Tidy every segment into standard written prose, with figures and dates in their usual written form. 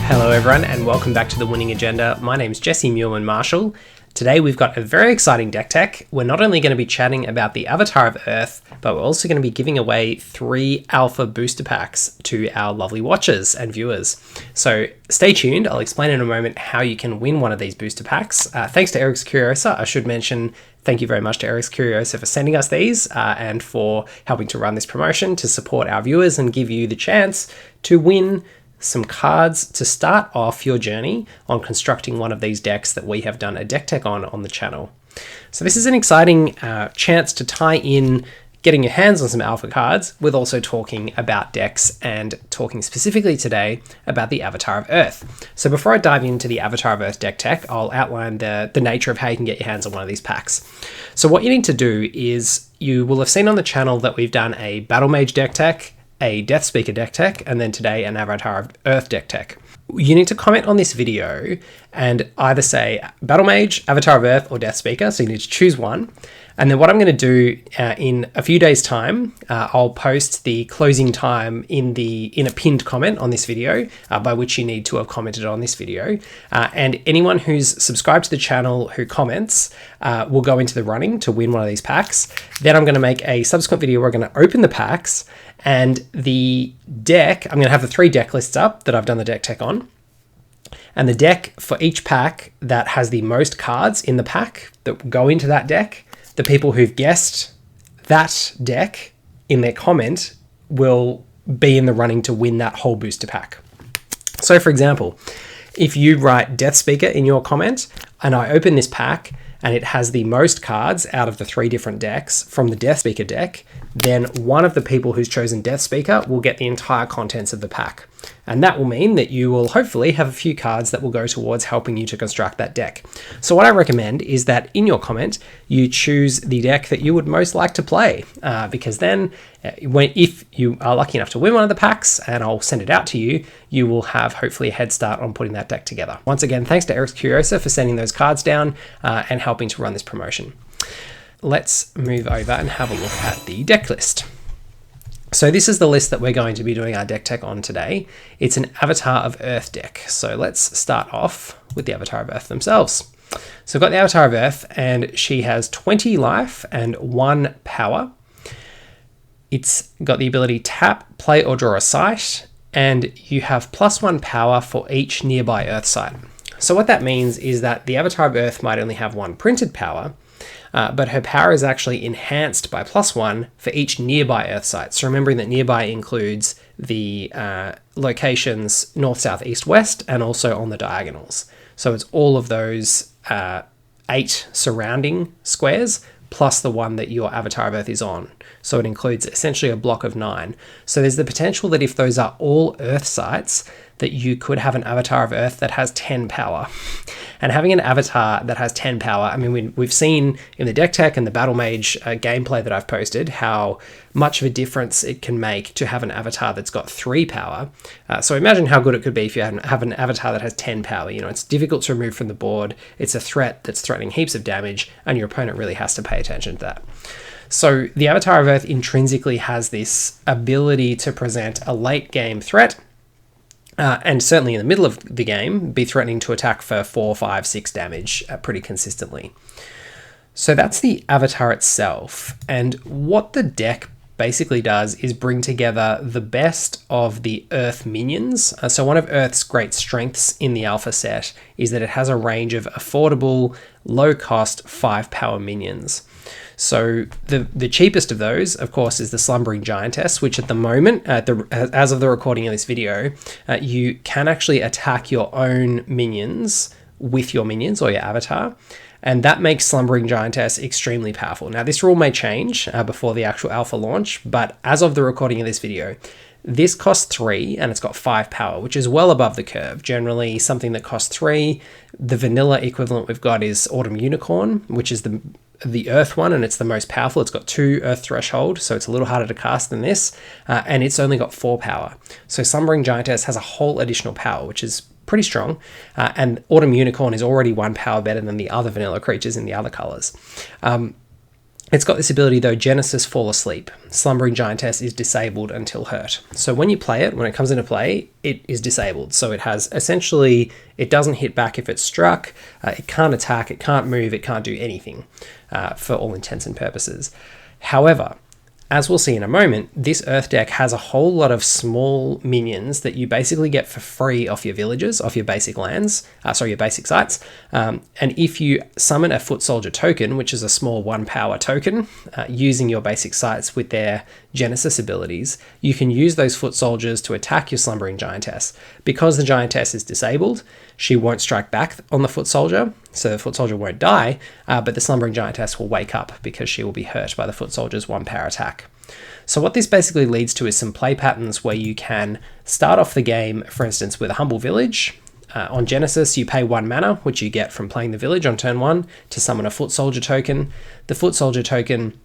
Hello everyone and welcome back to The Winning Agenda. My name's Jesse Muirman Marshall. Today we've got a very exciting deck tech. We're not only going to be chatting about the Avatar of Earth, but we're also going to be giving away 3 alpha booster packs to our lovely watchers and viewers. So stay tuned, I'll explain in a moment how you can win one of these booster packs. Thanks to Erik's Curiosa, I should mention thank you very much to Erik's Curiosa for sending us these and for helping to run this promotion to support our viewers and give you the chance to win some cards to start off your journey on constructing one of these decks that we have done a deck tech on the channel. So this is an exciting chance to tie in getting your hands on some alpha cards with also talking about decks and talking specifically today about the Avatar of Earth. So before I dive into the Avatar of Earth deck tech, I'll outline the nature of how you can get your hands on one of these packs. So what you need to do is you will have seen on the channel that we've done a Battlemage deck tech, a Deathspeaker deck tech, and then today an Avatar of Earth deck tech. You need to comment on this video and either say Battlemage, Avatar of Earth, or Deathspeaker, so you need to choose one. And then what I'm going to do in a few days' time, I'll post the closing time in a pinned comment on this video, by which you need to have commented on this video. And anyone who's subscribed to the channel who comments will go into the running to win one of these packs. Then I'm going to make a subsequent video where we're going to open the packs, and the deck, I'm going to have the 3 deck lists up that I've done the deck tech on. And the deck for each pack that has the most cards in the pack that go into that deck, the people who've guessed that deck in their comment will be in the running to win that whole booster pack. So for example, if you write Deathspeaker in your comment and I open this pack and it has the most cards out of the 3 different decks from the Deathspeaker deck, then one of the people who's chosen Deathspeaker will get the entire contents of the pack. And that will mean that you will hopefully have a few cards that will go towards helping you to construct that deck. So what I recommend is that in your comment, you choose the deck that you would most like to play, because then if you are lucky enough to win one of the packs, and I'll send it out to you, you will have hopefully a head start on putting that deck together. Once again, thanks to Erik's Curiosa for sending those cards down and helping to run this promotion. Let's move over and have a look at the deck list. So this is the list that we're going to be doing our deck tech on today. It's an Avatar of Earth deck. So let's start off with the Avatar of Earth themselves. So I've got the Avatar of Earth, and she has 20 life and 1 power. It's got the ability tap, play, or draw a site, and you have +1 power for each nearby Earth site. So what that means is that the Avatar of Earth might only have 1 printed power, but her power is actually enhanced by +1 for each nearby Earth site. So remembering that nearby includes the locations north, south, east, west, and also on the diagonals. So it's all of those 8 surrounding squares plus the one that your Avatar of Earth is on. So it includes essentially a block of 9. So there's the potential that if those are all Earth sites, that you could have an Avatar of Earth that has 10 power. And having an avatar that has 10 power, I mean, we've seen in the deck tech and the Battlemage gameplay that I've posted how much of a difference it can make to have an avatar that's got 3 power. So imagine how good it could be if you have an avatar that has 10 power. You know, it's difficult to remove from the board. It's a threat that's threatening heaps of damage, and your opponent really has to pay attention to that. So the Avatar of Earth intrinsically has this ability to present a late game threat, and certainly in the middle of the game, be threatening to attack for 4, 5, 6 damage pretty consistently. So that's the Avatar itself. And what the deck basically does is bring together the best of the Earth minions. So one of Earth's great strengths in the alpha set is that it has a range of affordable, low-cost 5-power minions. So the cheapest of those, of course, is the Slumbering Giantess, which at the moment, as of the recording of this video, you can actually attack your own minions with your minions or your avatar, and that makes Slumbering Giantess extremely powerful. Now, this rule may change before the actual alpha launch, but as of the recording of this video, this costs 3 and it's got 5 power, which is well above the curve. Generally, something that costs 3, the vanilla equivalent we've got is Autumn Unicorn, which is the Earth one, and it's the most powerful. It's got 2 Earth threshold, so it's a little harder to cast than this, and it's only got 4 power. So Slumbering Giantess has a whole additional power, which is pretty strong, and Autumn Unicorn is already 1 power better than the other vanilla creatures in the other colors. It's got this ability though, Genesis Fall Asleep. Slumbering Giantess is disabled until hurt. So when you play it, when it comes into play, it is disabled. So it has essentially, it doesn't hit back if it's struck, it can't attack, it can't move, it can't do anything for all intents and purposes. However, as we'll see in a moment, this Earth deck has a whole lot of small minions that you basically get for free off your villages, off your basic lands, your basic sites. And if you summon a Foot Soldier token, which is a small 1-power token, using your basic sites with their Genesis abilities, you can use those Foot Soldiers to attack your Slumbering Giantess. Because the Giantess is disabled, she won't strike back on the Foot Soldier, so the Foot Soldier won't die, but the Slumbering Giantess will wake up because she will be hurt by the Foot Soldier's 1-power attack. So what this basically leads to is some play patterns where you can start off the game, for instance, with a Humble Village. On Genesis, you pay 1 mana, which you get from playing the village on turn 1, to summon a Foot Soldier token. The Foot Soldier token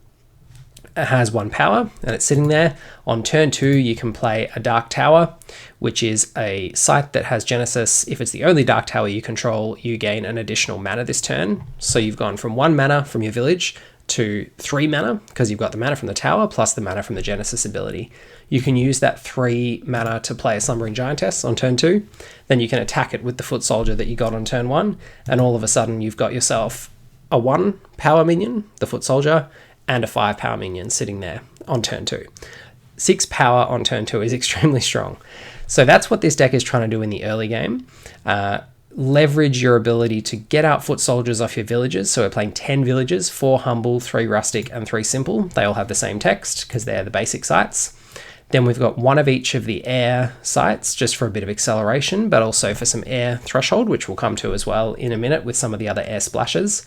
has 1 power and it's sitting there. On turn 2, you can play a Dark Tower, which is a site that has Genesis. If it's the only Dark Tower you control, you gain an additional mana this turn. So you've gone from 1 mana from your village to 3 mana because you've got the mana from the tower plus the mana from the Genesis ability. You can use that 3 mana to play a Slumbering Giantess on turn 2. Then you can attack it with the Foot Soldier that you got on turn 1, and all of a sudden you've got yourself a 1-power minion, the Foot Soldier, and a 5-power minion sitting there on turn 2. 6 power on turn 2 is extremely strong. So that's what this deck is trying to do in the early game. Leverage your ability to get out Foot Soldiers off your villages. So we're playing 10 villages, 4 Humble, 3 Rustic, and 3 Simple. They all have the same text because they're the basic sites. Then we've got 1 of each of the air sites just for a bit of acceleration, but also for some air threshold, which we'll come to as well in a minute with some of the other air splashes.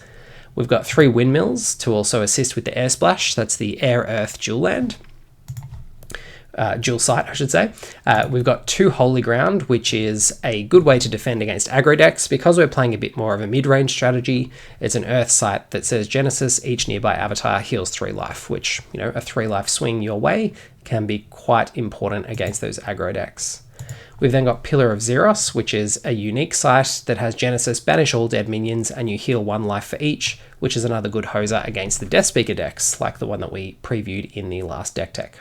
We've got 3 windmills to also assist with the air splash. That's the air earth dual land. Dual site, I should say. We've got 2 Holy Ground, which is a good way to defend against aggro decks. Because we're playing a bit more of a mid-range strategy, it's an earth site that says Genesis, each nearby avatar heals 3 life, which, you know, a 3 life swing your way can be quite important against those aggro decks. We've then got Pillar of Xeros, which is a unique site that has Genesis, banish all dead minions, and you heal 1 life for each, which is another good hoser against the Deathspeaker decks, like the one that we previewed in the last deck tech.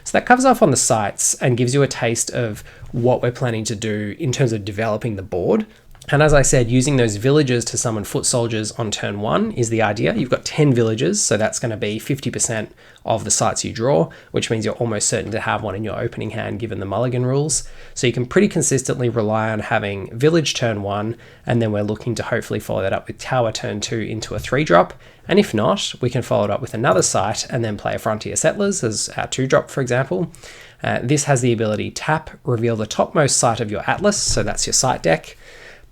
So that covers off on the sites and gives you a taste of what we're planning to do in terms of developing the board. And as I said, using those villagers to summon Foot Soldiers on turn 1 is the idea. You've got 10 villagers, so that's going to be 50% of the sites you draw, which means you're almost certain to have one in your opening hand given the mulligan rules. So you can pretty consistently rely on having village turn 1, and then we're looking to hopefully follow that up with tower turn 2 into a 3-drop. And if not, we can follow it up with another site and then play a Frontier Settlers as our 2-drop, for example. This has the ability tap, reveal the topmost site of your Atlas, so that's your site deck.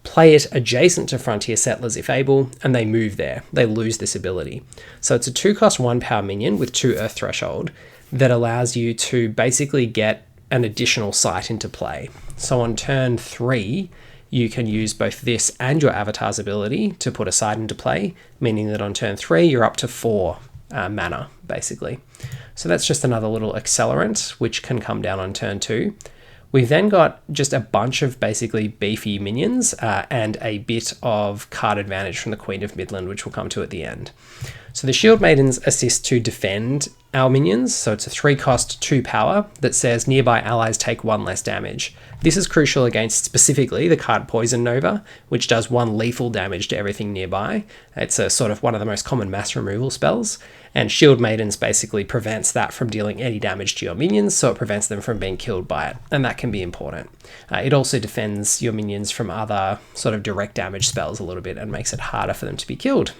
Play it adjacent to Frontier Settlers if able, and they move there. They lose this ability. So it's a 2-cost 1-power minion with 2 Earth Threshold that allows you to basically get an additional site into play. So on turn 3, you can use both this and your Avatar's ability to put a site into play, meaning that on turn 3, you're up to 4 mana, basically. So that's just another little accelerant, which can come down on turn 2. We've then got just a bunch of basically beefy minions and a bit of card advantage from the Queen of Midland, which we'll come to at the end. So the Shield Maidens assist to defend our minions. So it's a 3-cost 2-power that says nearby allies take 1 less damage. This is crucial against specifically the card Poison Nova, which does 1 lethal damage to everything nearby. It's a sort of one of the most common mass removal spells. And Shield Maidens basically prevents that from dealing any damage to your minions, so it prevents them from being killed by it, and that can be important. It also defends your minions from other sort of direct damage spells a little bit and makes it harder for them to be killed.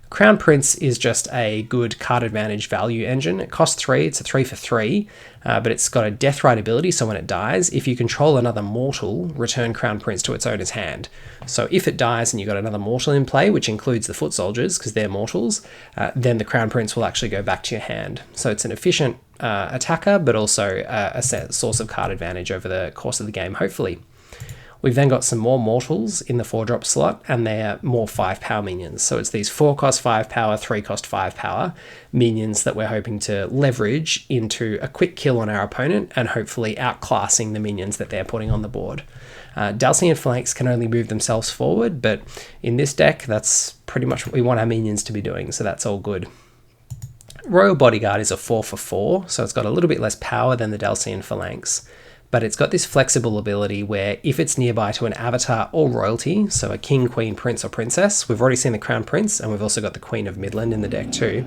Crown Prince is just a good card advantage value engine. It costs 3, it's a 3 for 3, but it's got a Deathrite ability, so when it dies, if you control another mortal, return Crown Prince to its owner's hand. So if it dies and you've got another mortal in play, which includes the Foot Soldiers, because they're mortals, then the Crown Prince will actually go back to your hand. So it's an efficient attacker, but also a source of card advantage over the course of the game, hopefully. We've then got some more mortals in the 4-drop slot, and they're more 5-power minions. So it's these 4-cost 5-power, 3-cost 5-power minions that we're hoping to leverage into a quick kill on our opponent and hopefully outclassing the minions that they're putting on the board. Dalcian flanks can only move themselves forward, but in this deck, that's pretty much what we want our minions to be doing, so that's all good. Royal Bodyguard is a 4 for 4, so it's got a little bit less power than the Delscian Phalanx, but it's got this flexible ability where if it's nearby to an avatar or royalty, so a king, queen, prince, or princess, we've already seen the Crown Prince, and we've also got the Queen of Midland in the deck too.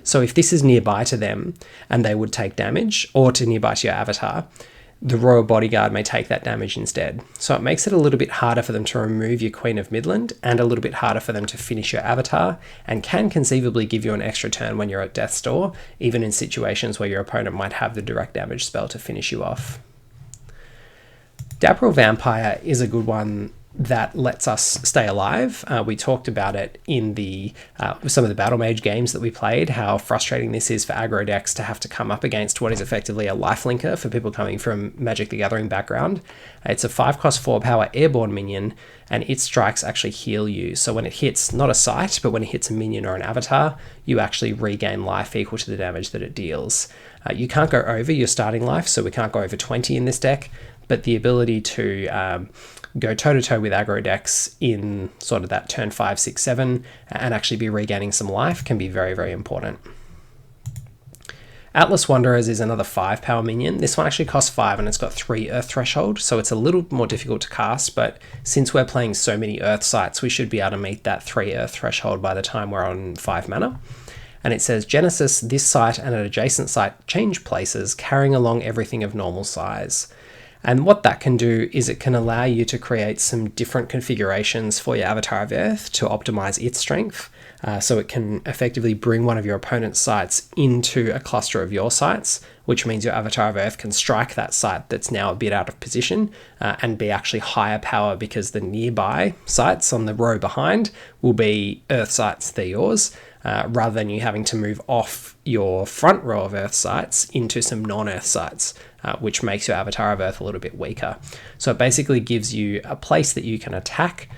So if this is nearby to them and they would take damage, or to nearby to your avatar, the Royal Bodyguard may take that damage instead. So it makes it a little bit harder for them to remove your Queen of Midland and a little bit harder for them to finish your avatar, and can conceivably give you an extra turn when you're at death's door, even in situations where your opponent might have the direct damage spell to finish you off. Dapper Vampire is a good one that lets us stay alive. We talked about it in the some of the Battlemage games that we played, how frustrating this is for aggro decks to have to come up against what is effectively a lifelinker for people coming from Magic the Gathering background. It's a 5-cost 4-power airborne minion, and its strikes actually heal you. So when it hits not a sight, but when it hits a minion or an avatar, you actually regain life equal to the damage that it deals. You can't go over your starting life, so we can't go over 20 in this deck, but the ability to go toe-to-toe with aggro decks in sort of that turn 5, 6, 7 and actually be regaining some life can be very, very important. Atlas Wanderers is another 5-power minion. This one actually costs 5 and it's got 3 Earth Threshold, so it's a little more difficult to cast, but since we're playing so many Earth sites, we should be able to meet that 3 Earth Threshold by the time we're on 5 mana. And it says, Genesis, this site and an adjacent site change places, carrying along everything of normal size. And what that can do is it can allow you to create some different configurations for your Avatar of Earth to optimize its strength. So it can effectively bring one of your opponent's sites into a cluster of your sites, which means your Avatar of Earth can strike that site that's now a bit out of position and be actually higher power, because the nearby sites on the row behind will be Earth sites, they're yours, rather than you having to move off your front row of Earth sites into some non-Earth sites, which makes your Avatar of Earth a little bit weaker. So it basically gives you a place that you can attack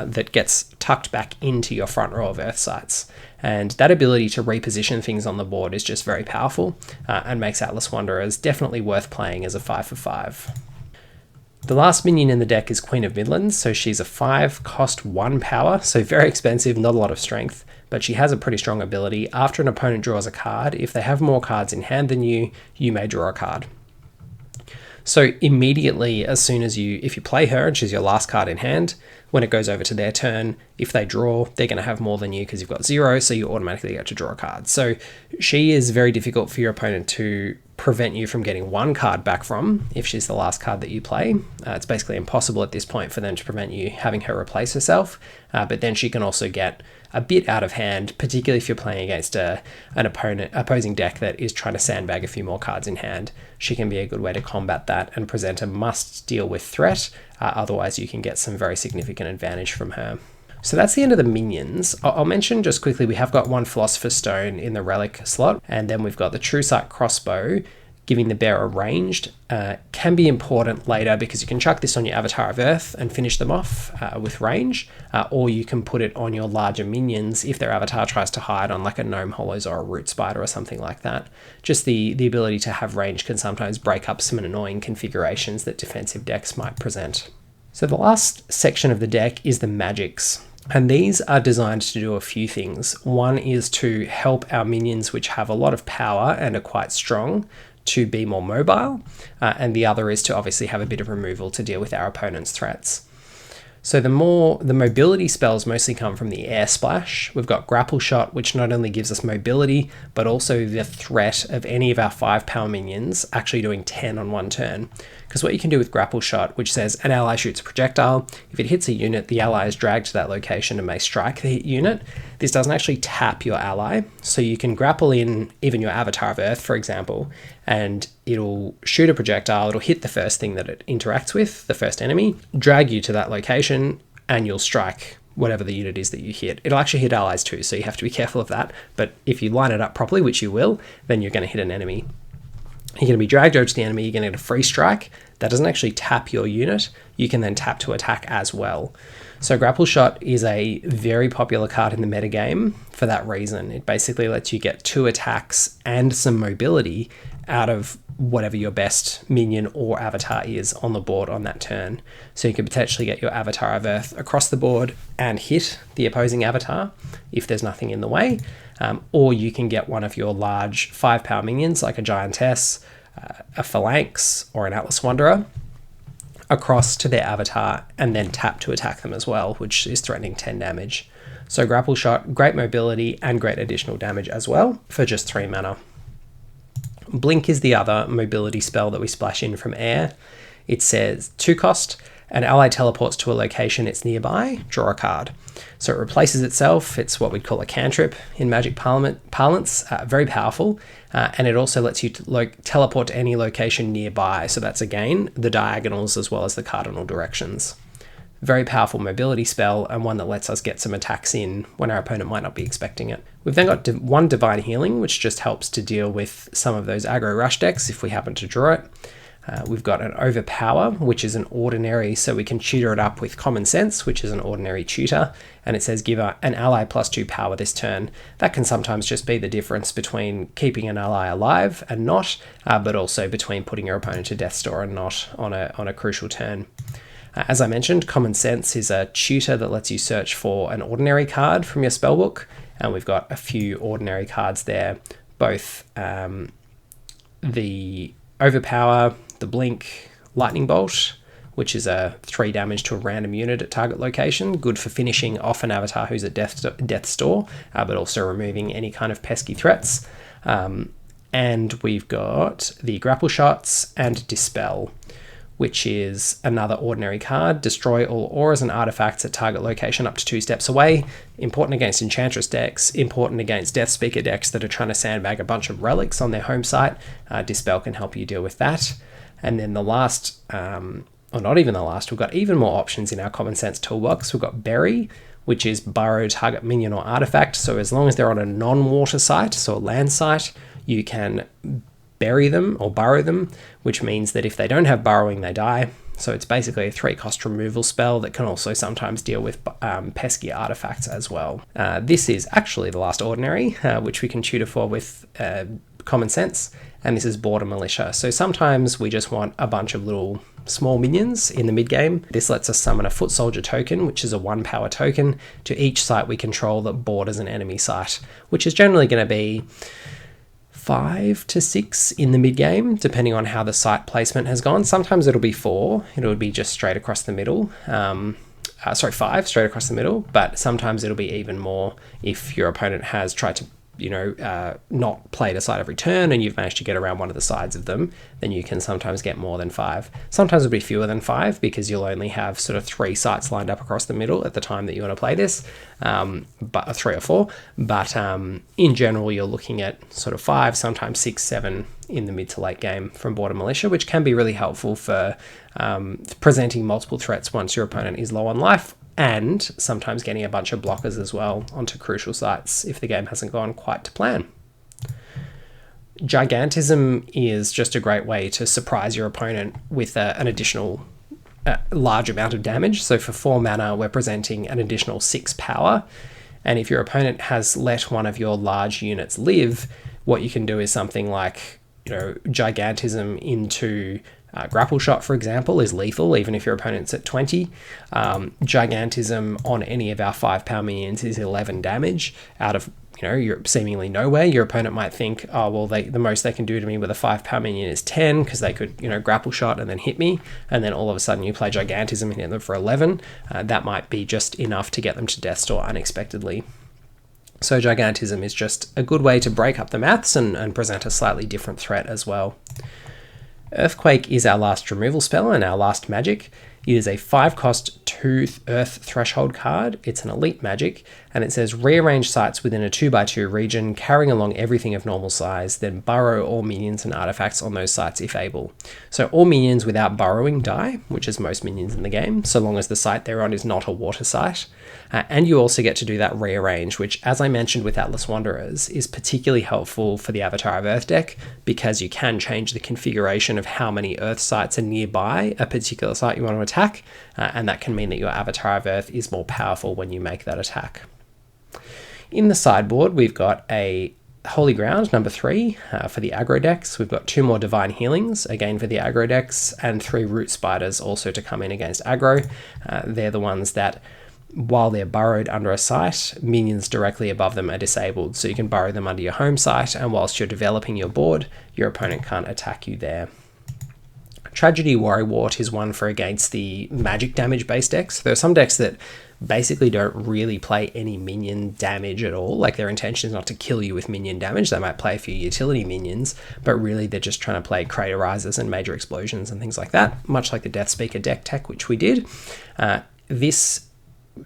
that gets tucked back into your front row of Earth sites. And that ability to reposition things on the board is just very powerful and makes Atlas Wanderers definitely worth playing as a 5 for 5. The last minion in the deck is Queen of Midlands, so she's a 5 cost 1 power, so very expensive, not a lot of strength, but she has a pretty strong ability. After an opponent draws a card, if they have more cards in hand than you, you may draw a card. So immediately, as soon as if you play her and she's your last card in hand, when it goes over to their turn, if they draw, they're going to have more than you because you've got 0, so you automatically get to draw a card. So she is very difficult for your opponent to prevent you from getting 1 card back from if she's the last card that you play. It's basically impossible at this point for them to prevent you having her replace herself, but then she can also get a bit out of hand, particularly if you're playing against an opposing deck that is trying to sandbag a few more cards in hand. She can be a good way to combat that and present a must deal with threat, otherwise you can get some very significant advantage from her. So that's the end of the minions. I'll mention just quickly, we have got 1 Philosopher's Stone in the relic slot, and then we've got the True Sight Crossbow, giving the bearer ranged. Can be important later because you can chuck this on your Avatar of Earth and finish them off with range, or you can put it on your larger minions if their avatar tries to hide on like a Gnome Hollows or a Root Spider or something like that. Just the ability to have range can sometimes break up some annoying configurations that defensive decks might present. So the last section of the deck is the magics. And these are designed to do a few things. One is to help our minions, which have a lot of power and are quite strong, to be more mobile. And the other is to obviously have a bit of removal to deal with our opponent's threats. So the mobility spells mostly come from the Air Splash. We've got Grapple Shot, which not only gives us mobility, but also the threat of any of our 5-power minions actually doing 10 on 1 turn. Because what you can do with Grapple Shot, which says an ally shoots a projectile, if it hits a unit, the ally is dragged to that location and may strike the hit unit. This doesn't actually tap your ally, so you can grapple in even your Avatar of Earth, for example, and it'll shoot a projectile, it'll hit the first thing that it interacts with, the first enemy, drag you to that location, and you'll strike whatever the unit is that you hit. It'll actually hit allies too, so you have to be careful of that, but if you line it up properly, which you will, then you're going to hit an enemy. You're going to be dragged over to the enemy, you're going to get a free strike. That doesn't actually tap your unit. You can then tap to attack as well. So Grapple Shot is a very popular card in the metagame for that reason. It basically lets you get 2 attacks and some mobility out of whatever your best minion or avatar is on the board on that turn. So you can potentially get your Avatar of Earth across the board and hit the opposing avatar if there's nothing in the way, or you can get one of your large 5-power minions like a Giantess, a Phalanx, or an Atlas Wanderer across to their avatar and then tap to attack them as well, which is threatening 10 damage. So Grapple Shot, great mobility and great additional damage as well for just 3 mana. Blink is the other mobility spell that we splash in from air. It says 2 cost, an ally teleports to a location it's nearby, draw a card. So it replaces itself. It's what we'd call a cantrip in Magic parlance, very powerful. And it also lets you teleport to any location nearby. So that's, again, the diagonals as well as the cardinal directions. Very powerful mobility spell, and one that lets us get some attacks in when our opponent might not be expecting it. We've then got 1 Divine Healing, which just helps to deal with some of those aggro rush decks if we happen to draw it. We've got an Overpower, which is an ordinary, so we can tutor it up with Common Sense, which is an ordinary tutor, and it says give an ally +2 power this turn. That can sometimes just be the difference between keeping an ally alive and not, but also between putting your opponent to death's door and not on a crucial turn. As I mentioned, Common Sense is a tutor that lets you search for an ordinary card from your spellbook, and we've got a few ordinary cards there, both the Overpower, the Blink, Lightning Bolt, which is a 3 damage to a random unit at target location, good for finishing off an avatar who's at death's door, but also removing any kind of pesky threats. And we've got the Grapple Shots and Dispel, which is another ordinary card. Destroy all auras and artifacts at target location up to 2 steps away. Important against Enchantress decks, important against Deathspeaker decks that are trying to sandbag a bunch of relics on their home site. Dispel can help you deal with that. And then the last, or not even the last, we've got even more options in our Common Sense toolbox. We've got Bury, which is burrow target minion or artifact. So as long as they're on a non-water site, so a land site, you can bury them or burrow them, which means that if they don't have burrowing, they die. So it's basically a 3-cost removal spell that can also sometimes deal with pesky artifacts as well. This is actually the last ordinary, which we can tutor for with Common Sense, and this is Border Militia. So sometimes we just want a bunch of little small minions in the mid-game. This lets us summon a Foot Soldier token, which is a 1-power token, to each site we control that borders an enemy site, which is generally going to be 5 to 6 in the mid-game, depending on how the site placement has gone. Sometimes it'll be 4, it'll be just straight across the middle. 5 straight across the middle, but sometimes it'll be even more if your opponent has tried to not played a side every turn and you've managed to get around one of the sides of them, then you can sometimes get more than 5. Sometimes it'll be fewer than 5 because you'll only have sort of 3 sites lined up across the middle at the time that you want to play this, but 3 or 4. But in general, you're looking at sort of 5, sometimes 6, 7 in the mid to late game from Border Militia, which can be really helpful for presenting multiple threats once your opponent is low on life, and sometimes getting a bunch of blockers as well onto crucial sites if the game hasn't gone quite to plan. Gigantism is just a great way to surprise your opponent with an additional large amount of damage. So for 4 mana, we're presenting an additional 6 power. And if your opponent has let one of your large units live, what you can do is something like, Gigantism into Grapple Shot, for example, is lethal, even if your opponent's at 20. Gigantism on any of our 5-power minions is 11 damage out of, you're seemingly nowhere. Your opponent might think, the most they can do to me with a 5-power minion is 10, because they could, Grapple Shot and then hit me, and then all of a sudden you play Gigantism and hit them for 11. That might be just enough to get them to death's door unexpectedly. So Gigantism is just a good way to break up the maths and present a slightly different threat as well. Earthquake is our last removal spell and our last magic. It is a 5-cost 2 Earth Threshold card. It's an elite magic, and it says rearrange sites within a 2x2 region, carrying along everything of normal size, then burrow all minions and artifacts on those sites if able. So all minions without burrowing die, which is most minions in the game, so long as the site they're on is not a water site. And you also get to do that rearrange, which, as I mentioned with Atlas Wanderers, is particularly helpful for the Avatar of Earth deck, because you can change the configuration of how many Earth sites are nearby a particular site you want to attack, and that can mean that your Avatar of Earth is more powerful when you make that attack. In the sideboard, we've got a Holy Ground, number 3, for the aggro decks. We've got 2 more Divine Healings, again for the aggro decks, and 3 Root Spiders also to come in against aggro. They're the ones that, while they're burrowed under a site, minions directly above them are disabled, so you can burrow them under your home site, and whilst you're developing your board, your opponent can't attack you there. Tragedy Worrywart is one for against the magic damage based decks. There are some decks that basically don't really play any minion damage at all. Like, their intention is not to kill you with minion damage. They might play a few utility minions, but really they're just trying to play Craterizers and Major Explosions and things like that, much like the Deathspeaker deck tech, which we did. This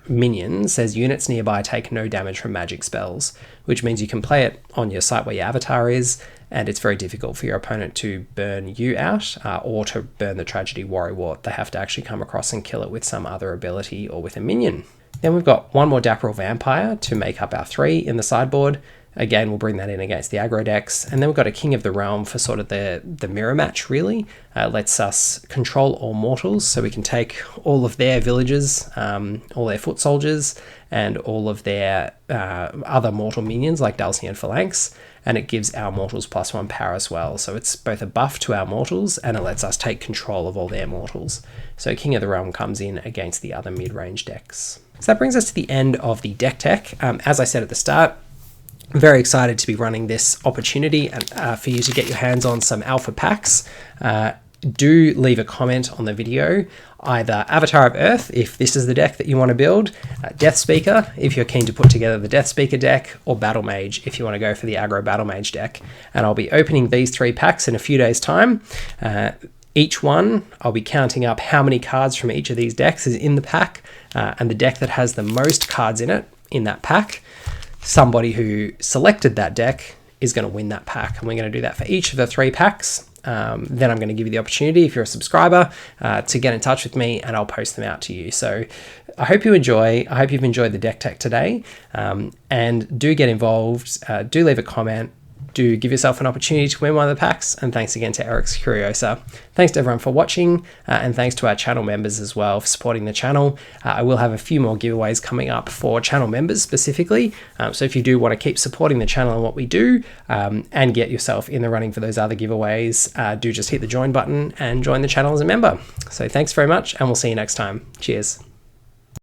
minion says units nearby take no damage from magic spells, which means you can play it on your site where your avatar is, and it's very difficult for your opponent to burn you out or to burn the Tragedy Worrywart. They have to actually come across and kill it with some other ability or with a minion. Then we've got 1 more Dapperal Vampire to make up our 3 in the sideboard. Again, we'll bring that in against the aggro decks. And then we've got a King of the Realm for sort of the mirror match, really. Lets us control all mortals, so we can take all of their villagers, all their foot soldiers, and all of their other mortal minions like Dulcian Phalanx, and it gives our mortals +1 power as well. So it's both a buff to our mortals, and it lets us take control of all their mortals. So King of the Realm comes in against the other mid-range decks. So that brings us to the end of the deck tech. As I said at the start, I'm very excited to be running this opportunity and for you to get your hands on some alpha packs. Do leave a comment on the video, either Avatar of Earth, if this is the deck that you want to build, Deathspeaker, if you're keen to put together the Deathspeaker deck, or Battlemage, if you want to go for the aggro Battlemage deck. And I'll be opening these 3 packs in a few days' time. Each one, I'll be counting up how many cards from each of these decks is in the pack, and the deck that has the most cards in it, in that pack, somebody who selected that deck is going to win that pack. And we're going to do that for each of the 3 packs. Then I'm going to give you the opportunity, if you're a subscriber, to get in touch with me, and I'll post them out to you. So I hope you enjoy. I hope you've enjoyed the deck tech today, and do get involved. Do leave a comment. Do give yourself an opportunity to win one of the packs. And thanks again to Erik's Curiosa. Thanks to everyone for watching, and thanks to our channel members as well for supporting the channel. I will have a few more giveaways coming up for channel members specifically. So if you do want to keep supporting the channel and what we do, and get yourself in the running for those other giveaways, do just hit the join button and join the channel as a member. So thanks very much, and we'll see you next time. Cheers.